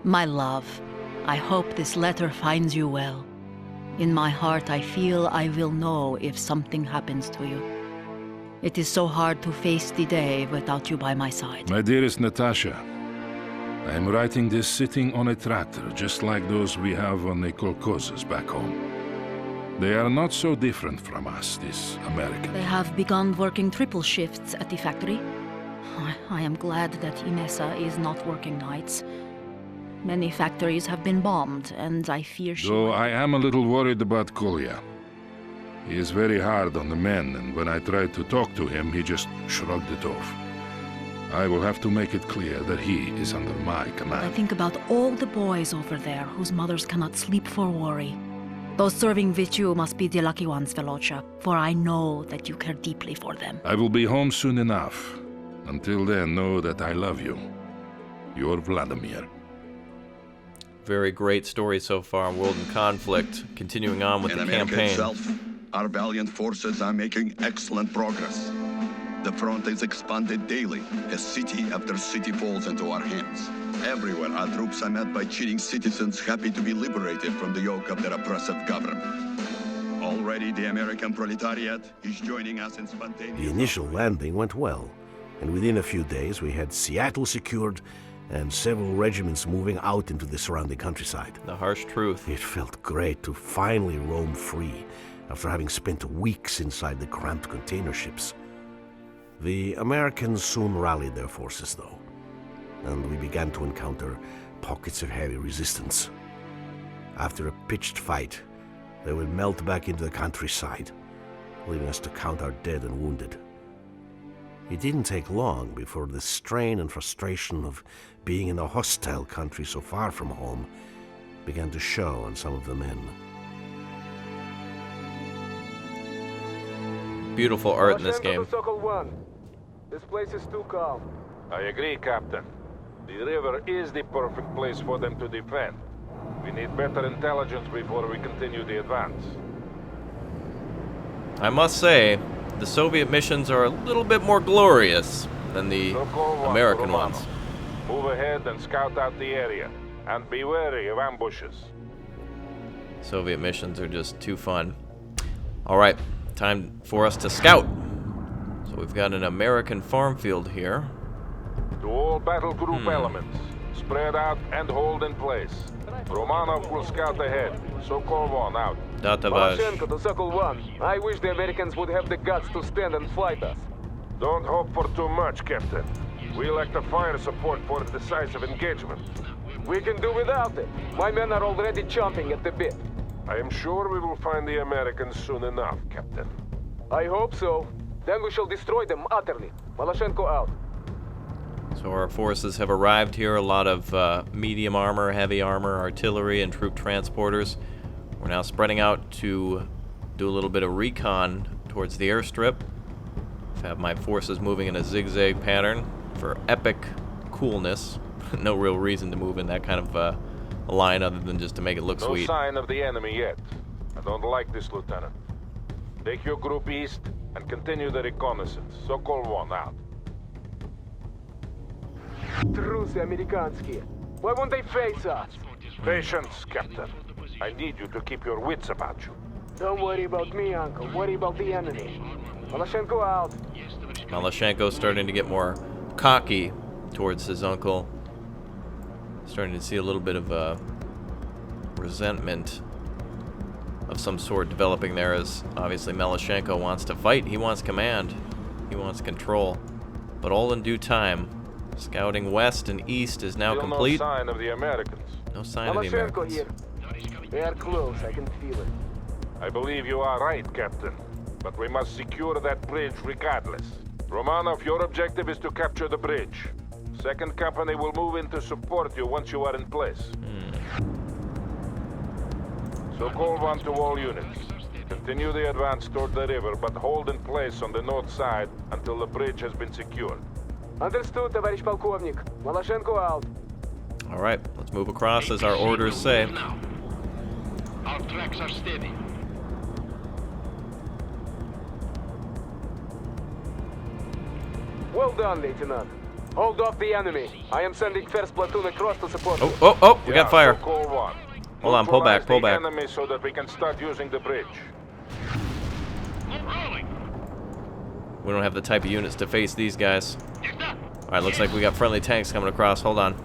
My love, I hope this letter finds you well. In my heart, I feel I will know if something happens to you. It is so hard to face the day without you by my side. My dearest Natasha, I am writing this sitting on a tractor, just like those we have on the kolkhozes back home. They are not so different from us, these Americans. They have begun working triple shifts at the factory. I am glad that Inessa is not working nights. Many factories have been bombed, and I fear she... Though I am a little worried about Kolya. He is very hard on the men, and when I tried to talk to him, he just shrugged it off. I will have to make it clear that he is under my command. I think about all the boys over there whose mothers cannot sleep for worry. Those serving with you must be the lucky ones, Velocha, for I know that you care deeply for them. I will be home soon enough. Until then, know that I love you. Your Vladimir. Very great story so far on World in Conflict. Continuing on with the campaign. Itself, our valiant forces are making excellent progress. The front is expanded daily as city after city falls into our hands. Everywhere our troops are met by cheating citizens happy to be liberated from the yoke of their oppressive government. Already the American proletariat is joining us in spontaneous... The initial landing went well, and within a few days we had Seattle secured and several regiments moving out into the surrounding countryside. The harsh truth. It felt great to finally roam free after having spent weeks inside the cramped container ships. The Americans soon rallied their forces, though, and we began to encounter pockets of heavy resistance. After a pitched fight, they would melt back into the countryside, leaving us to count our dead and wounded. It didn't take long before the strain and frustration of being in a hostile country so far from home began to show on some of the men. Beautiful art in this game. This place is too calm. I agree, Captain. The river is the perfect place for them to defend. We need better intelligence before we continue the advance. I must say, the Soviet missions are a little bit more glorious than the American ones. Move ahead and scout out the area, and be wary of ambushes. Soviet missions are just too fun. All right, time for us to scout. So we've got an American farm field here. To all battle group elements, spread out and hold in place. Romanov will scout ahead. Sokolov out. Datavage. Malashenko to Circle 1. I wish the Americans would have the guts to stand and fight us. Don't hope for too much, Captain. We lack the fire support for a decisive engagement. We can do without it. My men are already chomping at the bit. I am sure we will find the Americans soon enough, Captain. I hope so. Then we shall destroy them utterly. Malashenko out. So our forces have arrived here. A lot of medium armor, heavy armor, artillery, and troop transporters. We're now spreading out to do a little bit of recon towards the airstrip. I have my forces moving in a zigzag pattern for epic coolness. No real reason to move in that kind of a line other than just to make it look no sweet. No sign of the enemy yet. I don't like this, Lieutenant. Take your group east and continue the reconnaissance. Sokol 1 out. Трусы американские. Why won't they face us? Patience, Captain. I need you to keep your wits about you. Don't worry about me, Uncle. Worry about the enemy. Malashenko out. Malashenko's starting to get more cocky towards his uncle. Starting to see a little bit of resentment of some sort developing there, as obviously Malashenko wants to fight. He wants command. He wants control. But all in due time. Scouting west and east is now complete. No sign of the Americans. No sign of the Americans. Here. They are close, I can feel it. I believe you are right, Captain. But we must secure that bridge regardless. Romanov, your objective is to capture the bridge. Second company will move in to support you once you are in place. So call 1 to all units. Continue the advance toward the river, but hold in place on the north side until the bridge has been secured. Understood, товарищ полковник. Malashenko out. All right, let's move across as our orders say. Our tracks are steady. Well done, Lieutenant. Hold off the enemy. I am sending first platoon across to support you. Oh, we got fire. So call 1. Hold on, pull back, pull back. Enemy so that we can start using the bridge. We don't have the type of units to face these guys. Alright, looks like we got friendly tanks coming across. Hold on.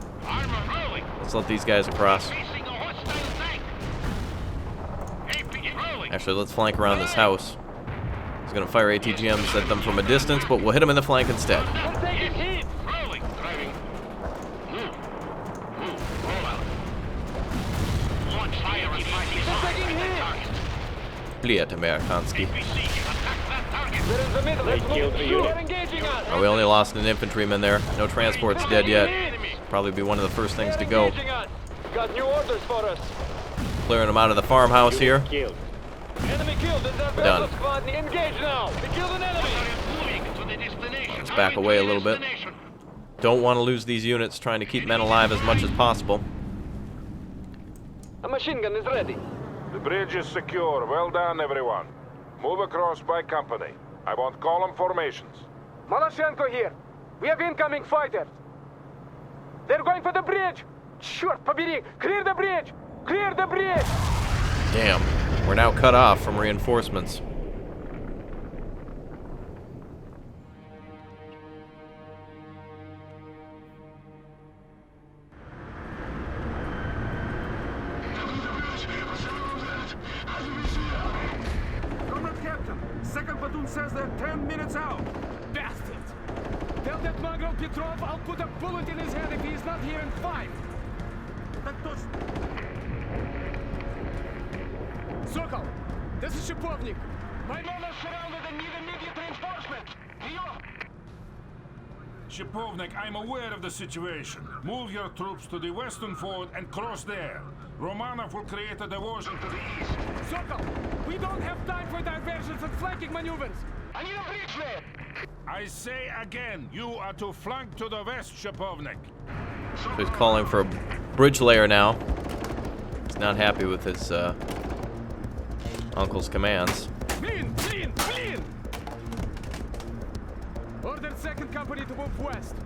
Let's let these guys across. Actually, let's flank around this house. He's gonna fire ATGMs at them from a distance, but we'll hit him in the flank instead. Bliet Amerikanski. Oh, we only lost an infantryman there. No transport's dead yet. Probably be one of the first things to go. Got new orders for us. Clearing them out of the farmhouse here. Enemy killed. We're done. Squad. Engage now. They killed an enemy. Let's back away a little bit. Don't want to lose these units, trying to keep men alive as much as possible. A machine gun is ready. The bridge is secure. Well done, everyone. Move across by company. I want column formations. Malashenko here. We have incoming fighters. They're going for the bridge. Short, побери. Clear the bridge. Clear the bridge. Damn. We're now cut off from reinforcements. Captain, second platoon says they're 10 minutes out. Bastard. Tell that mongrel Petrov I'll put a bullet in his head if he's not here in 5. Sokol, this is Shipovnik. My men are surrounded and need immediate reinforcement. Shipovnik, I'm aware of the situation. Move your troops to the western ford and cross there. Romanov will create a diversion to the east. Sokol, we don't have time for diversions and flanking maneuvers. I need a bridge layer. I say again, you are to flank to the west, Shipovnik. So he's calling for a bridge layer now. He's not happy with his uncle's commands. Clean! Order second company to move west.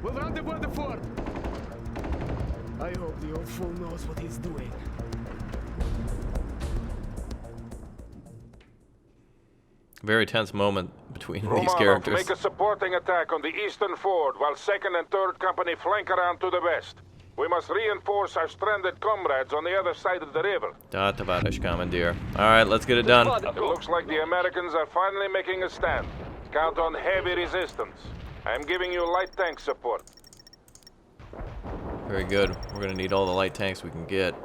We'll rendezvous the fort. I hope the old fool knows what he's doing. Very tense moment between these Romanov, characters. make a supporting attack on the eastern ford while 2nd and 3rd company flank around to the west. We must reinforce our stranded comrades on the other side of the river. Da, tavarish commandeer. Alright, let's get it done. It looks like the Americans are finally making a stand. Count on heavy resistance. I am giving you light tank support. Very good. We're gonna need all the light tanks we can get.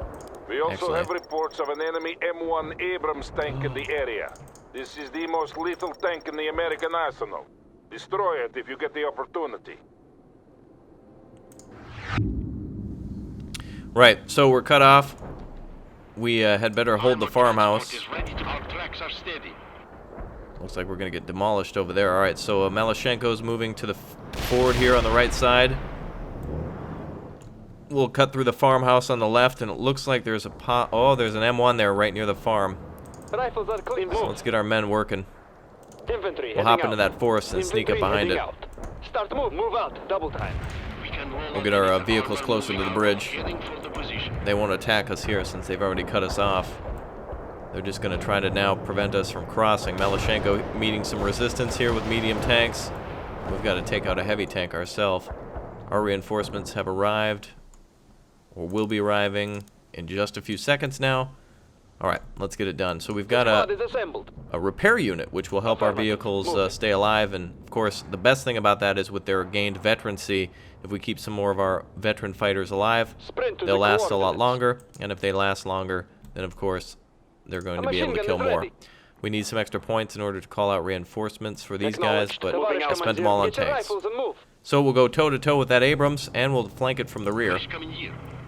We also Excellent. have reports of an enemy M1 Abrams tank in the area. This is the most lethal tank in the American arsenal. Destroy it if you get the opportunity. Right, so we're cut off. We had better hold the farmhouse. Looks like we're gonna get demolished over there. Alright, so Malashenko's moving to the ford here on the right side. We'll cut through the farmhouse on the left, and it looks like there's a there's an M1 there right near the farm. Rifles are clean. So let's get our men working. Infantry. We'll hop into that forest and sneak up behind it. Start move out. Double time. We'll get our vehicles closer to the bridge. They won't attack us here since they've already cut us off. They're just going to try to now prevent us from crossing. Malashenko meeting some resistance here with medium tanks. We've got to take out a heavy tank ourselves. Our reinforcements have arrived, or will be arriving in just a few seconds now. Alright, let's get it done. So we've got a repair unit, which will help our vehicles stay alive, and of course, the best thing about that is with their gained veterancy, if we keep some more of our veteran fighters alive, they'll last a lot longer, and if they last longer, then of course, they're going to be able to kill more. We need some extra points in order to call out reinforcements for these guys, but I'll spend them all on tanks. So we'll go toe-to-toe with that Abrams, and we'll flank it from the rear.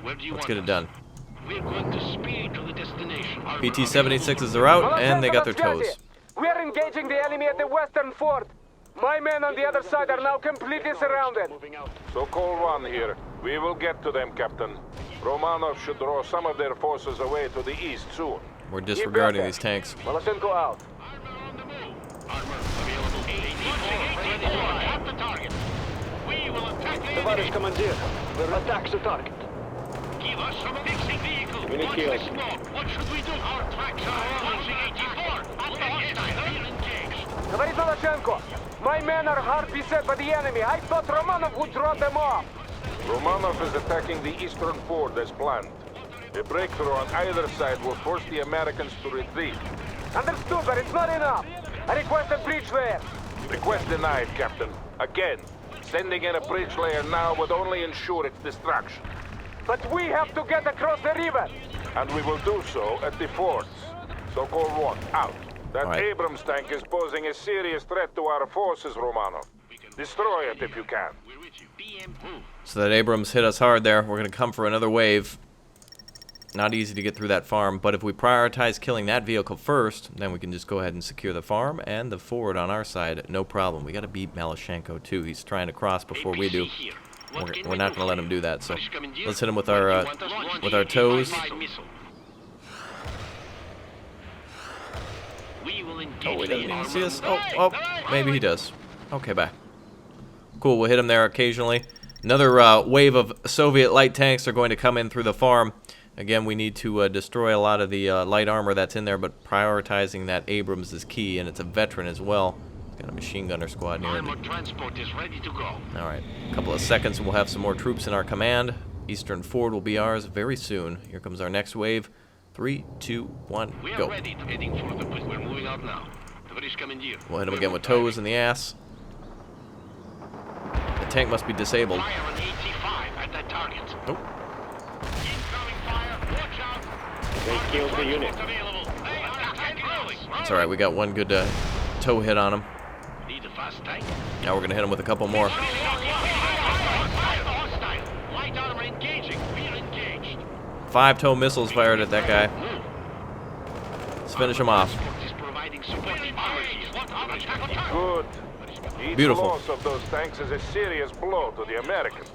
Let's get it done. We're going to speed to the destination. PT-76s are out, and they got their toes. We are engaging the enemy at the western fort. My men on the other side are now completely surrounded. So call 1 here. We will get to them, Captain. Romanov should draw some of their forces away to the east soon. We're disregarding these tanks. Malashenko out. Armor available. 84 ready to attack the target. We Товарищ командир, we'll attack the target. Give us some fixing vehicle. What's the smoke? What should we do? Our tracks are approaching 84. We're engaged. Говорит Волошенко, my men are hard beset by the enemy. I thought Romanov would draw them off. Romanov is attacking the eastern ford as planned. A breakthrough on either side will force the Americans to retreat. Understood, but it's not enough. I request a bridge layer. Request denied, Captain. Again, sending in a bridge layer now would only ensure its destruction. But we have to get across the river. And we will do so at the forts. So-called one, out. That right. Abrams tank is posing a serious threat to our forces, Romanov. Destroy it if you can. So that Abrams hit us hard there. We're going to come for another wave. Not easy to get through that farm, but if we prioritize killing that vehicle first, then we can just go ahead and secure the farm and the forward on our side, no problem. We got to beat Maloshenko too. He's trying to cross before we do. We're not going to let him do that, so let's hit him with our toes. Oh, wait, doesn't he see us? Oh, maybe he does. Okay, bye. Cool, we'll hit him there occasionally. Another wave of Soviet light tanks are going to come in through the farm. Again, we need to destroy a lot of the light armor that's in there, but prioritizing that Abrams is key, and it's a veteran as well. Got a machine gunner squad near him. Transport is ready to go. Alright, a couple of seconds and we'll have some more troops in our command. Eastern Ford will be ours very soon. Here comes our next wave. 3, 2, 1, We go. are ready to heading for the bridge. We're moving out now. We'll hit him again with toes in the ass. The tank must be disabled. Fire on 85 at that target. Nope. Incoming fire. Watch out. They killed the unit. It's alright, we got one good toe hit on him. Need a fast tank. Now we're going to hit him with a couple more. Light armor engaging. We're engaged. 5-toe missiles fired at that guy. Let's finish him off. Good. Each Beautiful. loss of those tanks is a serious blow to the Americans.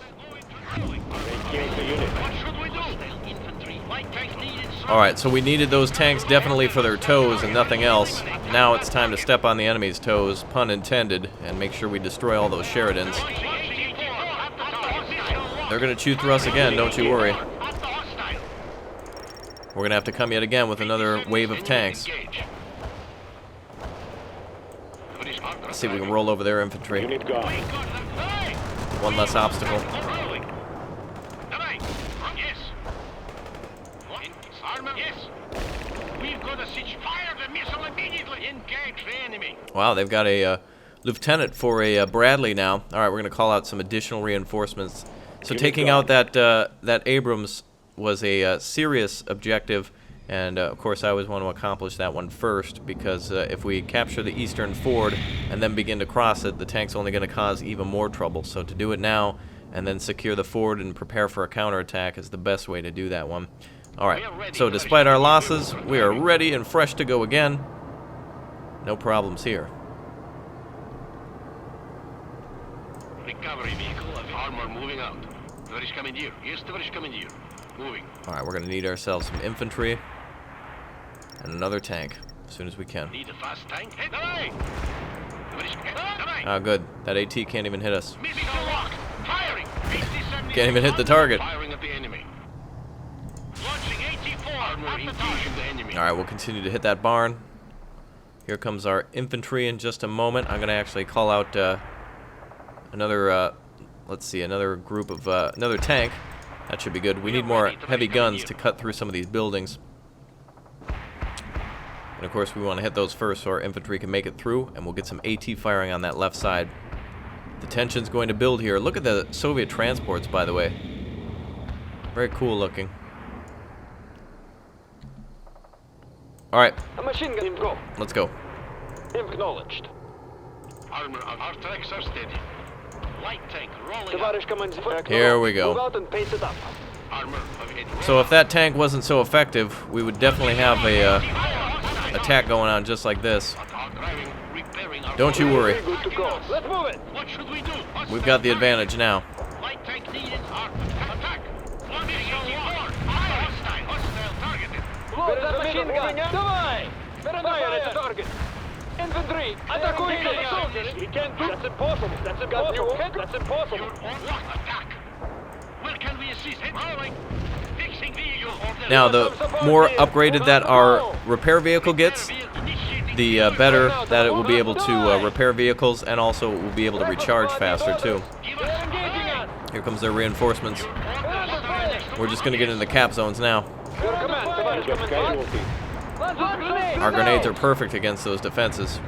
Alright, so we needed those tanks definitely for their toes and nothing else. Now it's time to step on the enemy's toes, pun intended, and make sure we destroy all those Sheridans. They're going to chew through us again, don't you worry. We're going to have to come yet again with another wave of tanks. Let's see if we can roll over their infantry. One less obstacle. Wow, they've got a lieutenant for a Bradley now. All right, we're going to call out some additional reinforcements. So taking out that Abrams was a serious objective, and of course I always want to accomplish that one first, because if we capture the eastern ford and then begin to cross it, the tank's only going to cause even more trouble. So to do it now and then secure the ford and prepare for a counterattack is the best way to do that one. Alright, so despite our losses, we are ready and fresh to go again. No problems here. Recovery vehicle of armor moving out. Товарищ командир. Yes, товарищ командир. Moving. Alright, we're going to need ourselves some infantry and another tank as soon as we can. Need a fast tank? Hey, Ah, good. That AT can't even hit us. missing a rock. Firing. Can't even hit the target. Firing at the enemy. Launching 84. Armor engaging the enemy. Alright, we'll continue to hit that barn. Here comes our infantry in just a moment. I'm going to actually call out another, let's see, another group of, another tank. That should be good. We need more heavy guns to cut through some of these buildings. And of course we want to hit those first so our infantry can make it through, and we'll get some AT firing on that left side. The tension's going to build here. Look at the Soviet transports, by the way. Very cool looking. Alright, A machine gun, go. let's go. Acknowledged. Armor on our tracks are steady. Light tank rolling out. Товарищ командир. Here we go. Move out and pace it up. Armor of it. So if that tank wasn't so effective, we would definitely have a attack going on just like this. Driving, repairing our Don't you worry. Good to go. Let's move it. What should we do? We've got the advantage now. Light tank needed. Our attack. Launching 84. Hostile targeted. Load that machine gun. Давай. Fire at the target. Infantry. Атакуйте. We can't do. That's impossible. That's impossible. That's impossible. You're on attack. Where can we assist? Rolling. Fixing vehicle. Now, the more upgraded that our repair vehicle gets, the better that it will be able to repair vehicles, and also it will be able to recharge faster too. Here comes their reinforcements. We're just going to get into the cap zones now. Our grenades are perfect against those defenses.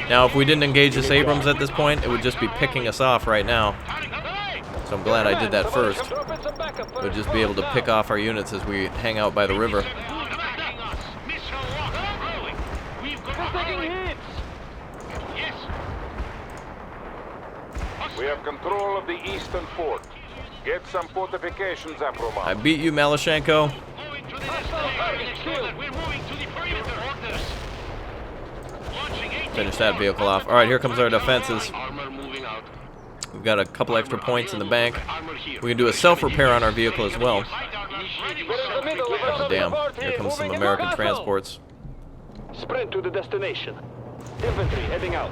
Now, if we didn't engage this Abrams at this point, it would just be picking us off right now. So I'm glad I did that first. It would just be able to pick off our units as we hang out by the river. We have control of the eastern fort. Get some fortifications up, Roman. I beat you, Malashenko. Finish that vehicle off. Alright, here comes our defenses. We've got a couple extra points in the bank. We can do a self-repair on our vehicle as well. Oh, damn. Here comes some American transports. Sprint to the destination. Infantry heading out.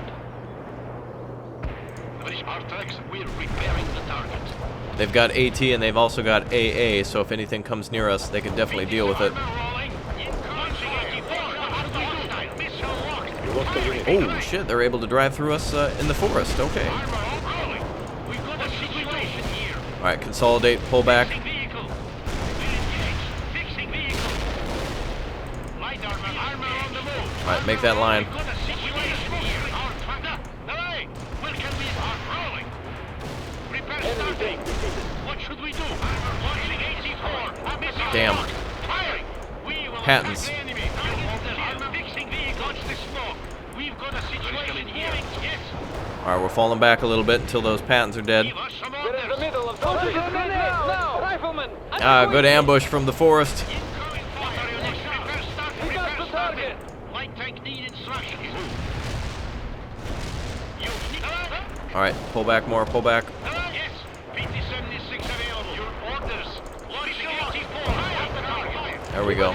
They've got AT and they've also got AA, so if anything comes near us, they can definitely deal with it. Oh, shit, they're able to drive through us in the forest. Okay. Alright, consolidate, pull back. Alright, make that line. Damn. Patents. Alright, we're falling back a little bit until those patents are dead. Ah, good ambush from the forest. Alright, pull back more, pull back. There we go.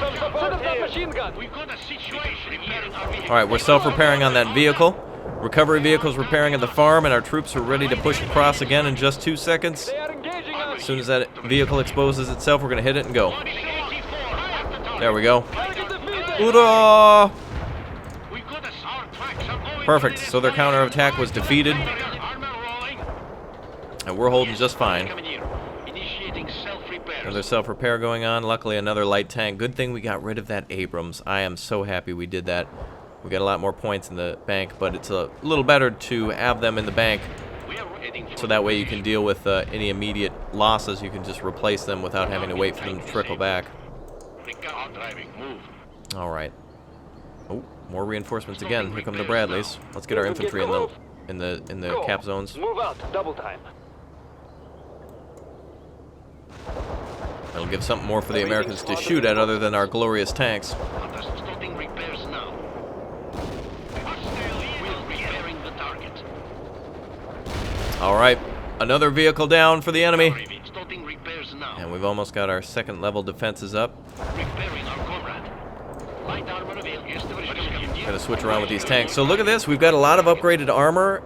Alright, we're self-repairing on that vehicle. Recovery vehicle's repairing at the farm, and our troops are ready to push across again in just 2 seconds. As soon as that vehicle exposes itself, we're going to hit it and go. There we go. Hoorah! Perfect. So their counterattack was defeated. And we're holding just fine. Another self-repair going on. Luckily, another light tank. Good thing we got rid of that Abrams. I am so happy we did that. We got a lot more points in the bank, but it's a little better to have them in the bank so that way you can deal with any immediate losses. You can just replace them without having to wait for them to trickle back. Alright. Oh, more reinforcements again. Here come the Bradleys. Let's get our infantry in the cap zones. Move out, double time. That'll give something more for the Americans to shoot at other than our glorious tanks. Alright, another vehicle down for the enemy. And we've almost got our second level defenses up. Gonna switch around with these tanks. So look at this, we've got a lot of upgraded armor.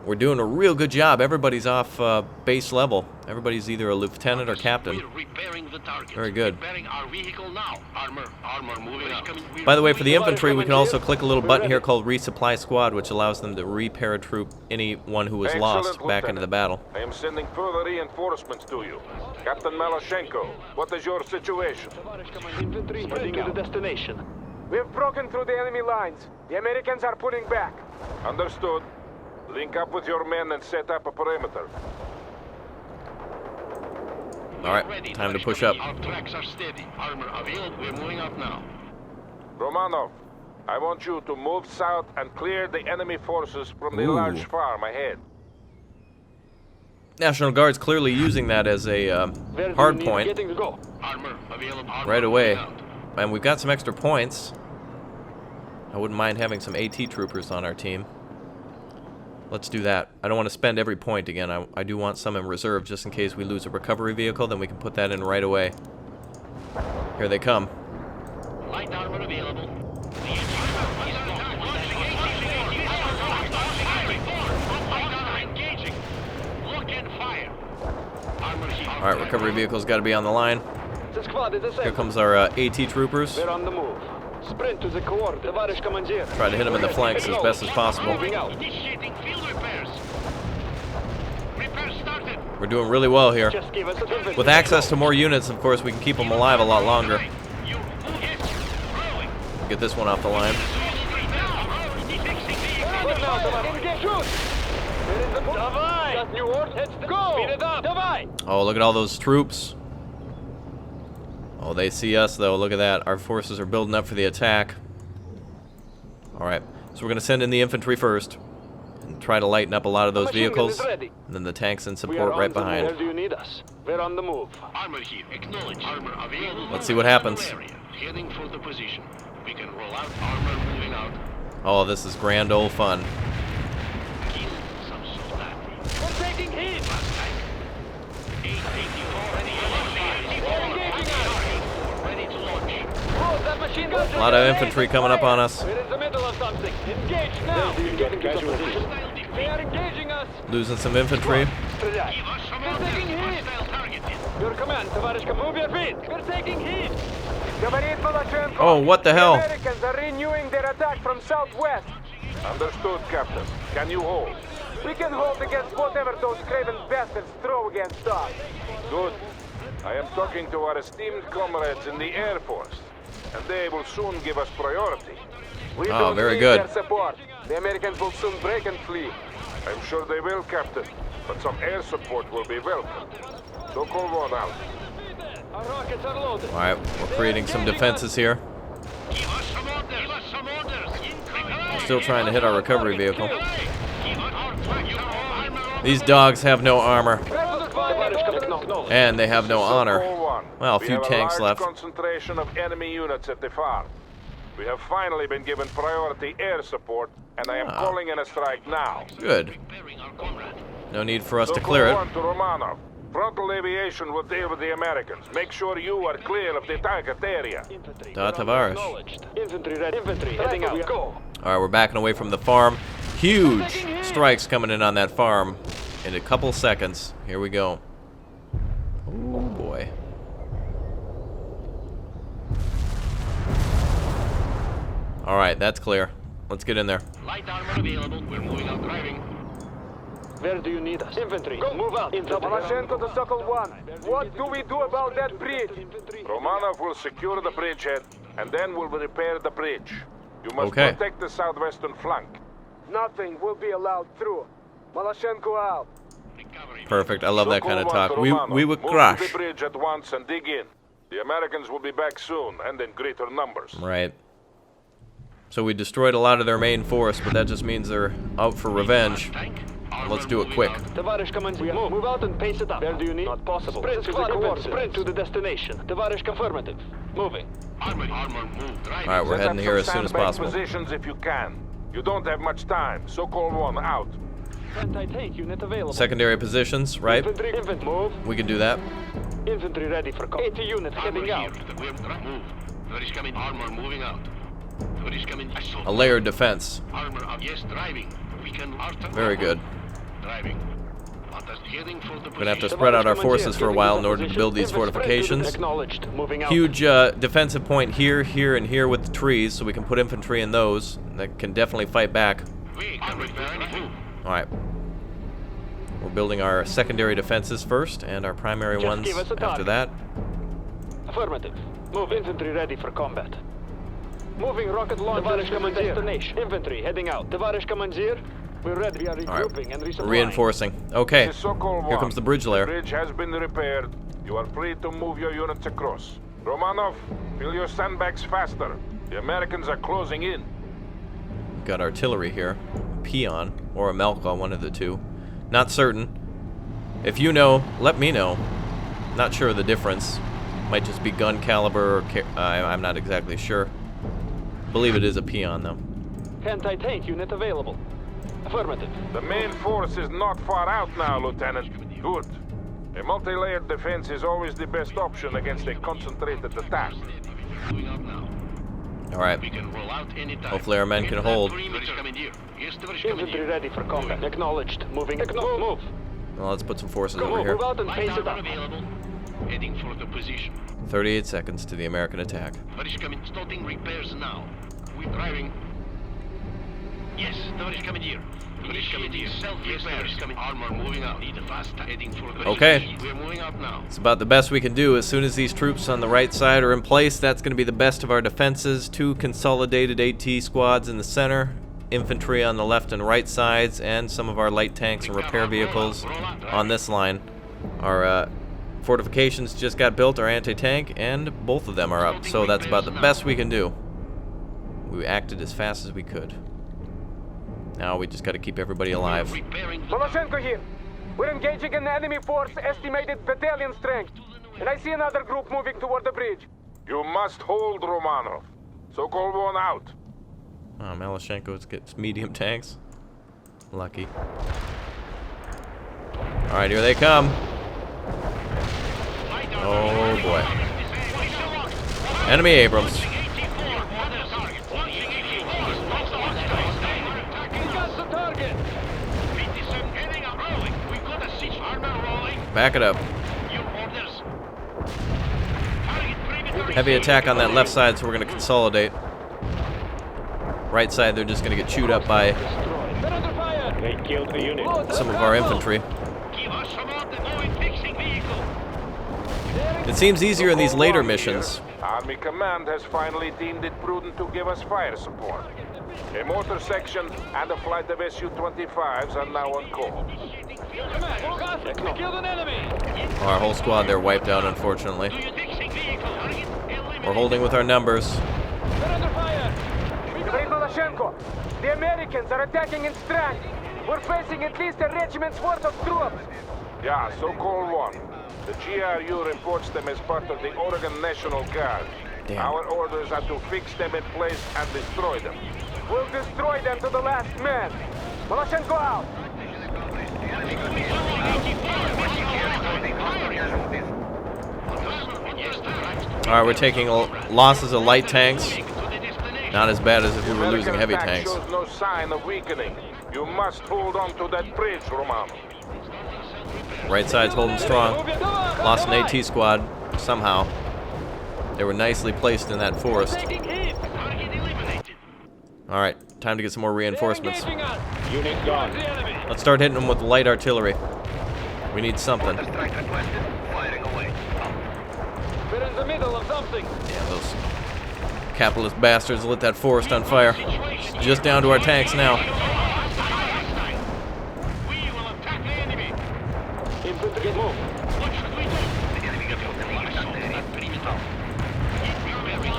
We're doing a real good job. Everybody's off base level. Everybody's either a lieutenant or captain. Very good. By the way, for the infantry, we can also click a little button here called Resupply Squad, which allows them to re-paratroop anyone who was lost back into the battle. I am sending further reinforcements to you. Captain Malashenko, what is your situation? Infantry heading to the destination. We have broken through the enemy lines. The Americans are pulling back. Understood. Link up with your men and set up a perimeter. Alright, time to push up. Our tracks are steady. Armor available. We're moving out now. Romanov, I want you to move south and clear the enemy forces from the large farm ahead. National Guard's clearly using that as a hard point right away. And we've got some extra points. I wouldn't mind having some AT troopers on our team. Let's do that. I don't want to spend every point again. I do want some in reserve just in case we lose a recovery vehicle, then we can put that in right away. Here they come. Light armor available. Alright, recovery vehicle's got to be on the line. Here comes our AT troopers. We're on the move. Sprint to the court. Товарищ командир. Try to hit them in the flanks as best as possible. Initiating field repairs. Repairs started. We're doing really well here. Just give us a With access to more units, of course, we can keep them alive a lot longer. Get this one off the line. Oh, look at all those troops. Oh, they see us, though. Look at that. Our forces are building up for the attack. Alright, so we're going to send in the infantry first. And try to lighten up a lot of those vehicles. And then the tanks and support right behind. Where do you need us? We're on the move. Armor here. Acknowledge. Armor available. Let's see what happens. Heading for the position. We can roll out. Armor moving out. Oh, this is grand old fun. Kill some soldat. We're taking heat. Last tank. 884 ready to launch. That machine gun. A lot of infantry coming up on us. We're in the middle of something. Engage now. They are engaging us. Losing some infantry. Give us some orders. Hostile targeted. Your command, товарищ, move your feet. We're taking heat. Oh, what the hell? The Americans are renewing their attack from southwest. Understood, Captain. Can you hold? We can hold against whatever those craven bastards throw against us. Good. I am talking to our esteemed comrades in the Air Force, and they will soon give us priority. We Oh, don't very need good. their support. The Americans will soon break and flee. I'm sure they will, Captain, but some air support will be welcome. So call one out. Our rockets are loaded. Alright, we're creating some defenses here. Give us some orders. Give us some orders. We're still trying to hit our recovery vehicle. Give us our armor. These dogs have no armor. And they have no honor. Call one. Well, a We few have tanks a large left. concentration of enemy units at the farm. We have finally been given priority air support, and I am calling in a strike now. Good. Preparing our comrade. No need for us So to clear call it. one to Romanov. Frontal aviation will deal with the Americans. Make sure you are clear of the target area. Da Tavares. Infantry ready. Infantry heading out. Go. Alright, we're backing away from the farm. Huge strikes coming in on that farm in a couple seconds. Here we go. Oh boy. Alright, that's clear. Let's get in there. Light armor available. We're moving out driving. Where do you need us? Infantry. Go. Move out. Infantry. Malashenko to Sokol 1. What do we do about that bridge? Romanov will secure the bridgehead, and then we'll repair the bridge. You must Okay. protect the southwestern flank. Nothing will be allowed through. Malashenko out. Perfect. I love that kind of Sokol 1 talk. to We Romanov. would Move crash. to the bridge at once and dig in. The Americans will be back soon, and in greater numbers. Right. So we destroyed a lot of their main force, but that just means they're out for revenge. Let's do it quick. Tоварищ командир, move out and pace it up. Where do you need? Not possible. Sprint to the coordinates. Sprint to the destination. Tоварищ affirmative. Moving. Armor move. Driving. Alright, we're Set heading up here as some soon as sandbag possible. positions if you can. You don't have much time, so call one out. Anti-tank unit available. Secondary positions, right? Infantry move. We can do that. Infantry ready for call. 80 unit heading out. We're move. Where is coming? Armor moving out. Where is coming? A layered defense. Armor up. Yes, driving. We can. Very good. Driving. Heading for the We're gonna have to spread out our forces for a while in order to build these fortifications. Acknowledged. Moving out. Huge defensive point here, here, and here with the trees, so we can put infantry in those that can definitely fight back. We can repair any move. Alright. We're building our secondary defenses first, and our primary Just ones give us a after target. that. Affirmative. Move infantry ready for combat. Moving rocket launchers to the destination. Infantry heading out. Tоварищ командир, we're ready. We are regrouping and resupplying. Reinforcing. Okay. This is Sokol 1. Here comes the bridge layer. The bridge has been repaired. You are free to move your units across. Romanov, fill your sandbags faster. The Americans are closing in. We've got artillery here. A Peon or a Melka, one of the two. Not certain. If you know, let me know. Not sure of the difference. Might just be gun caliber or I'm not exactly sure. Believe it is a Peon though. Anti-tank unit available. Affirmative. The main force is not far out now, Lieutenant. Good. A multi-layered defense is always the best option against a concentrated attack. Moving out now. Alright. We can roll out anytime. Hopefully our men can hold. Yes, Infantry ready for combat. Acknowledged. Moving. Move. Well, let's put some forces Come over on, here. move out and face it up. Available. Heading for the position. 38 seconds to the American attack. Tavarish coming. Starting repairs now. We're driving. Yes, Tavarish coming here. Tavarish coming here. Self-repairs coming. Armor moving out. Need a fast heading for the Okay. We're moving out now. It's about the best we can do. As soon as these troops on the right side are in place, that's going to be the best of our defenses. 2 consolidated AT squads in the center, infantry on the left and right sides, and some of our light tanks and repair vehicles on this line. Our fortifications just got built, our anti-tank, and both of them are up. So that's about the best we can do. We acted as fast as we could. Now we just got to keep everybody alive. Voloshenko here. We're engaging an enemy force estimated battalion strength. And I see another group moving toward the bridge. You must hold, Romanov. Sokol 1 out. Oh, Maloshenko gets medium tanks. Lucky. Alright, here they come. Oh boy. Enemy Abrams. Back it up. Heavy attack on that left side, so we're going to consolidate. Right side, they're just going to get chewed up by some of our infantry. It seems easier in these later missions. Army Command has finally deemed it prudent to give us fire support. A motor section and a flight of Su-25s are now on call. We killed an enemy. Our whole squad there wiped out, unfortunately. We're holding with our numbers. They're under fire. Great Voloshenko. The Americans are attacking in strength. We're facing at least a regiment's worth of troops. Yeah, Sokol 1. The GRU reports them as part of the Oregon National Guard. Damn. Our orders are to fix them in place and destroy them. We'll destroy them to the last man. Voloshenko out. Alright, we're taking losses of light tanks. Not as bad as if we were losing heavy tanks. Shows no sign of weakening. You must hold on to that bridge, Roman. Right side's holding strong. Lost an AT squad somehow. They were nicely placed in that forest. Alright, time to get some more reinforcements. Unit gone. Let's start hitting them with light artillery. We need something. We're in the middle of something. Yeah, those capitalist bastards lit that forest on fire. It's just down to our tanks now. Infantry, move.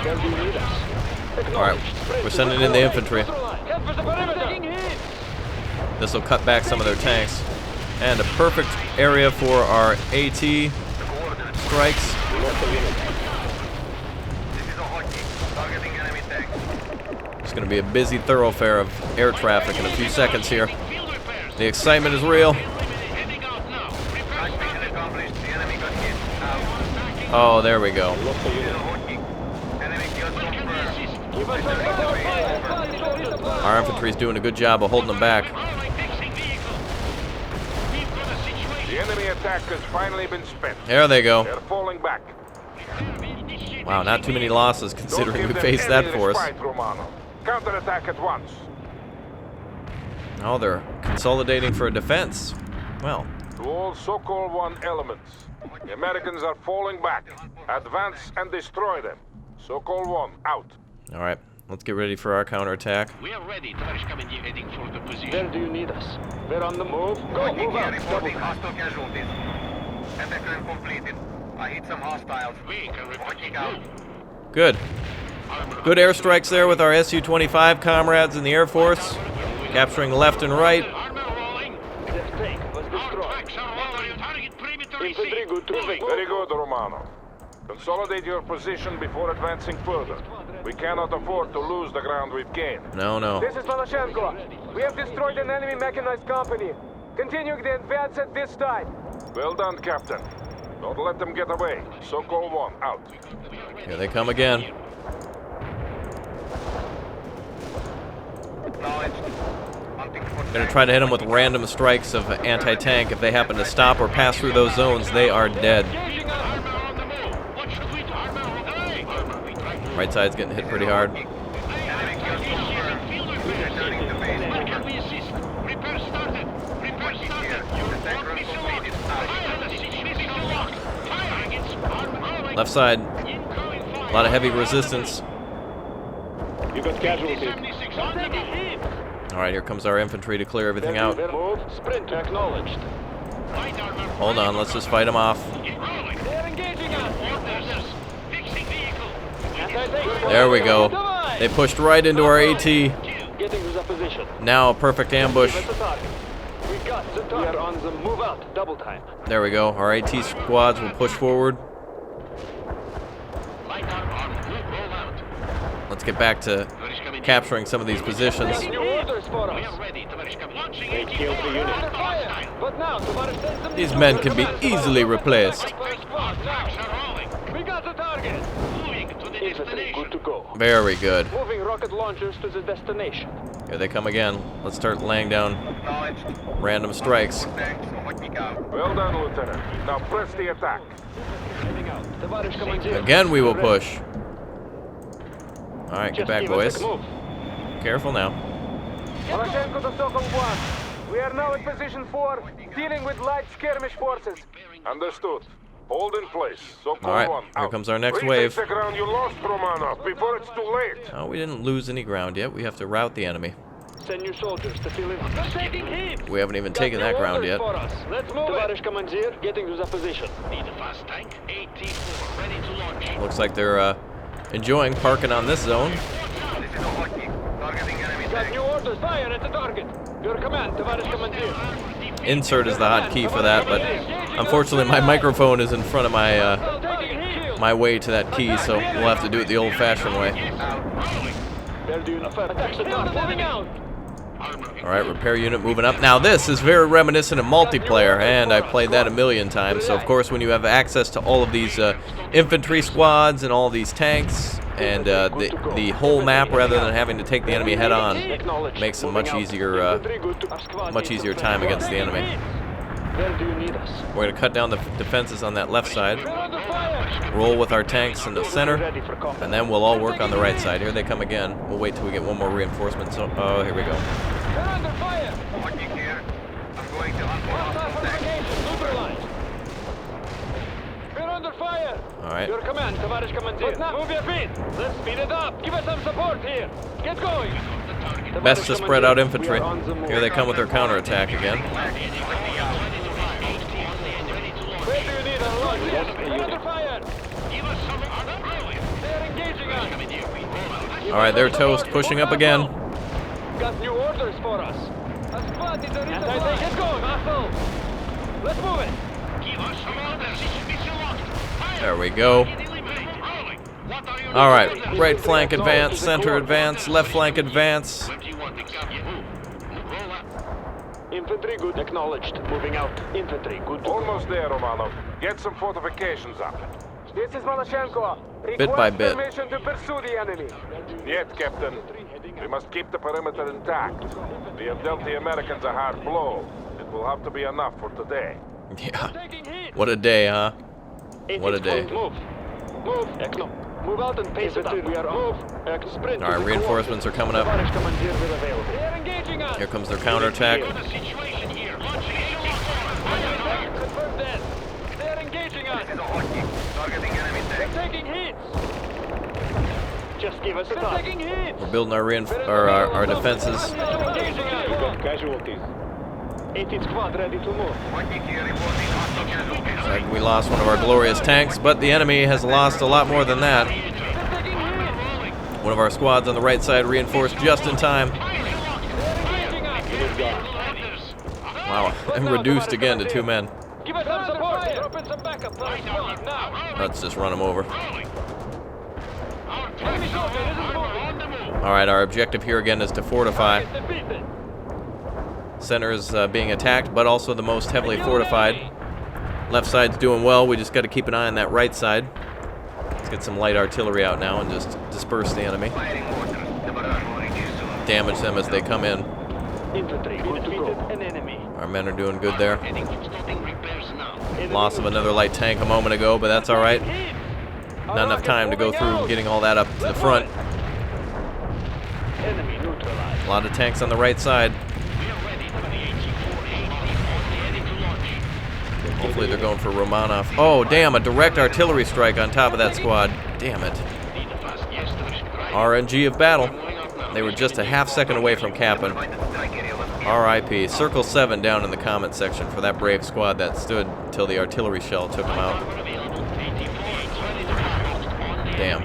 Where do you need us? Alright, we're sending in the infantry. Head for the perimeter. This will cut back some of their tanks. And a perfect area for our AT strikes. It's going to be a busy thoroughfare of air traffic in a few seconds here. The excitement is real. Oh, there we go. Our infantry's doing a good job of holding them back. The enemy attack has finally been spent. There they go. They're falling back. Wow, not too many losses considering we Don't give faced them that any force. respite, Romano. Counterattack at once. Oh, they're consolidating for a defense. Well, To all Sokol 1 elements, the Americans are falling back. Advance and destroy them. Sokol 1 out. alright. Let's get ready for our counterattack. We are ready. Tavarish coming here, heading for the position. Where do you need us? We're on the move. Go, move out. Hostile casualties. Attack completed. I hit some hostiles. We can report you. Good. Good airstrikes there with our Su-25 comrades in the Air Force. Capturing left and right. Armor rolling. This tank was Our destroyed. tracks are on your target perimeter. Infantry, good Moving. Very good, Romano. Consolidate your position before advancing further. We cannot afford to lose the ground we've gained. No, no. This is Voloshenko. We have destroyed an enemy mechanized company. Continuing the advance at this time. Well done, Captain. Don't let them get away. Sokol 1 out. Here they come again. Acknowledged. Gonna try to hit them with random strikes of anti-tank. If they happen to stop or pass through those zones, they are dead. Right side's getting hit pretty hard. Left side, a lot of heavy resistance. You got casualties. Alright, here comes our infantry to clear everything out. Move. Sprint acknowledged. Hold on, let's just fight them off. They're engaging us. There we go. They pushed right into our AT. Getting to the position. Now a perfect ambush. We got the target. We are on the move out. Double time. There we go. Our AT squads will push forward. Let's get back to capturing some of these positions. These men can be easily replaced. We got the target. Infantry, good to go. Very good. Moving rocket launchers to the destination. Here they come again. Let's start laying down random strikes. Well done, Lieutenant. Now press the attack. Again, we will push. All right, get back, boys. Careful now. Malachenko to Sokol 1. We are now in position 4, dealing with light skirmish forces. Understood. Hold in place. Sokol All right, 1, here out. comes our next Retake wave. the ground you lost, Romanov, before it's too late. Oh, we didn't lose any ground yet. We have to rout the enemy. Send your soldiers to fill in. We're taking heat. We haven't even taken that ground yet. Let's move. Tavarish Commandeer, getting to the position. Need a fast tank. AT-4 ready to launch. Looks like they're enjoying parking on this zone. Got new orders. Fire at the target. Your command, Tavarish Commandeer. Insert is the hotkey for that, but unfortunately my microphone is in front of my my way to that key, so we'll have to do it the old-fashioned way. Alright, repair unit moving up. Now this is very reminiscent of multiplayer, and I've played that a million times. So of course when you have access to all of these infantry squads and all these tanks, and the whole map rather than having to take the enemy head on, makes a much easier time against the enemy. We're going to cut down the defenses on that left side, roll with our tanks in the center, and then we'll all work on the right side. Here they come again. We'll wait till we get one more reinforcement. So, oh, here we go. All right. Your command, Tavarish Commandeer. Move your feet. Let's speed it up. Give us some support here. Get going. Best to spread out infantry. Here they come with their counterattack again. Where do you need a launch? They're under fire. They're engaging us. All right, they're toast. Pushing up again. Got new orders for us. A spot in the reservoir. Get going, asshole. Let's move it. Give us some orders. There we go. All right, right flank advance, center advance, left flank advance. Infantry good. Acknowledged. Moving out. Infantry good. Almost there, Romanov. Get some fortifications up. This is Malachenko. Bit by Request bit. permission to pursue the enemy. Yet, Captain. We must keep the perimeter intact. We have dealt the Americans a hard blow. It will have to be enough for today. Yeah. What a day, huh? What a day. Move. Move. Move out and pace it up. We are move. Sprint. All right, reinforcements are coming up. They're engaging us. Here comes their counterattack. They're engaging us. They're taking hits. Just give us a thought. Taking hits. We're building our defenses. Casualties. 18th squad ready to move. Like we lost one of our glorious tanks, but the enemy has lost a lot more than that. One of our squads on the right side reinforced just in time. Wow, and reduced again to 2 men. Give us some support. Drop in some backup for our squad now. Let's just run them over. All right, our objective here again is to fortify. Center is being attacked, but also the most heavily fortified. Left side's doing well. We just got to keep an eye on that right side. Let's get some light artillery out now and just disperse the enemy. Damage them as they come in. Infantry, we defeated an enemy. Our men are doing good there. Heading for starting repairs now. Loss of another light tank a moment ago, but that's alright. Not enough time to go through getting all that up to the front. Enemy neutralized. A lot of tanks on the right side. We are ready for the 84 heading to launch. Hopefully they're going for Romanov. Oh, damn, a direct artillery strike on top of that squad. Damn it. Need a fast yes, there is right. RNG of battle. Moving up now. They were just a half second away from capping. RIP. Circle 7 down in the comment section for that brave squad that stood until the artillery shell took them out. Damn.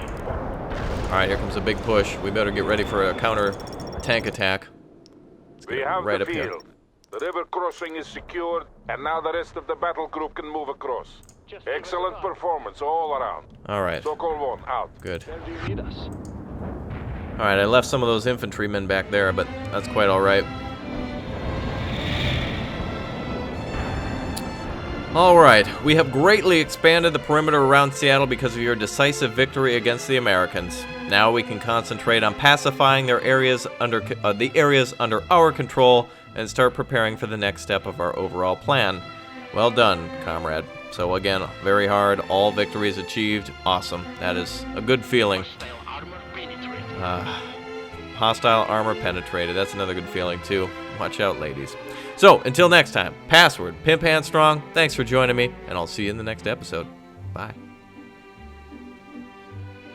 Alright, here comes a big push. We better get ready for a counter tank attack. Let's We get have right the up here. field. The river crossing is secured, and now the rest of the battle group can move across. Excellent performance all around. Alright, Sokol 1, out. good. Where do you need us? Alright, I left some of those infantrymen back there, but that's quite alright. Alright, we have greatly expanded the perimeter around Seattle because of your decisive victory against the Americans. Now we can concentrate on pacifying their areas under the areas under our control and start preparing for the next step of our overall plan. Well done, comrade. So again, very hard, all victories achieved. Awesome. That is a good feeling. Hostile armor penetrated. Hostile armor penetrated. That's another good feeling too. Watch out, ladies. So, until next time, password, Pimp Hand Strong. Thanks for joining me, and I'll see you in the next episode. Bye.